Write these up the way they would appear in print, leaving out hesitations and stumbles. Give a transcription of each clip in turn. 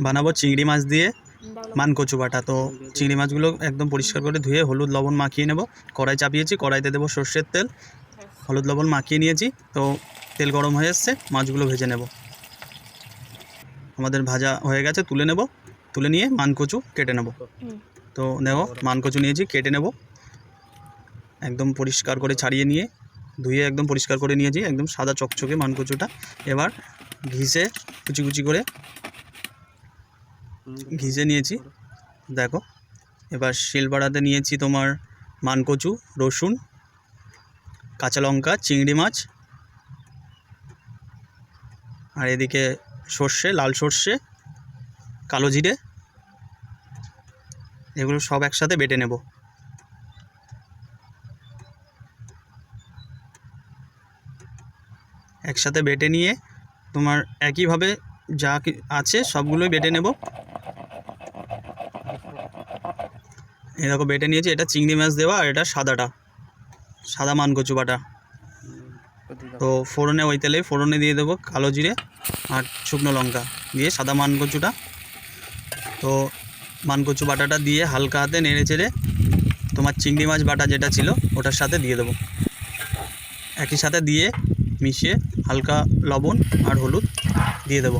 বানাবো চিংড়ি মাছ দিয়ে মানকচু বাটা। তো চিংড়ি মাছগুলো একদম পরিষ্কার করে ধুয়ে হলুদ লবণ মাখিয়ে নেব। কড়াই চাপিয়েছি, কড়াইতে দেবো সর্ষের তেল, হলুদ লবণ মাখিয়ে নিয়েছি। তো তেল গরম হয়ে এসছে, মাছগুলো ভেজে নেব। আমাদের ভাজা হয়ে গেছে, তুলে নেব। তুলে নিয়ে মানকচু কেটে নেব। তো দেখো মানকচু নিয়েছি, কেটে নেব। একদম পরিষ্কার করে ছাড়িয়ে নিয়ে ধুয়ে একদম পরিষ্কার করে নিয়েছি, একদম সাদা চকচকে মানকচুটা। এবার ঘিসে কুচি কুচি করে ঘিসে নিয়েছি, দেখো। এবার শিলবাড়াতে নিয়েছি তোমার মানকচু, রসুন, কাঁচা লঙ্কা, চিংড়ি মাছ, আর এদিকে সর্ষে, লাল সর্ষে, কালো জিরে, এগুলো সব একসাথে বেটে নেব। একসাথে বেটে নিয়ে তোমার একইভাবে যা আছে সবগুলোই বেটে নেব। এরকম বেটে নিয়েছি। এটা চিংড়ি মাছ দেওয়া, আর এটা সাদা মানকচু বাটা। তো ফোড়নে, ওই তেলে ফোড়নে দিয়ে দেবো কালো জিরে আর শুকনো লঙ্কা দিয়ে সাদা মানকচুটা। তো মানকচু বাটাটা দিয়ে হালকা হাতে নেড়ে চেড়ে তোমার চিংড়ি মাছ বাটা যেটা ছিল ওটার সাথে দিয়ে দেবো। একই সাথে দিয়ে মিশিয়ে হালকা লবণ আর হলুদ দিয়ে দেবো।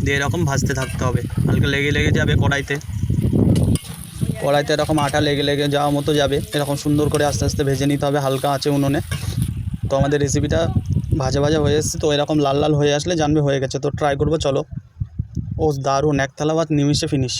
দিয়ে এরকম ভাজতে থাকতে হবে। হালকা লেগে লেগে যাবে কড়াইতে এরকম আটা লেগে লেগে যাওয়া মতো যাবে। এরকম সুন্দর করে আস্তে আস্তে ভেজে নিতে হবে হালকা আঁচে উনুনে। তো আমাদের রেসিপিটা ভাজা ভাজা হয়ে এসছে। তো এরকম লাল লাল হয়ে আসলে জানবে হয়ে গেছে। তো ট্রাই করবো, চলো। ও দারুণ, এক থালা ভাত নিমিষে ফিনিশ।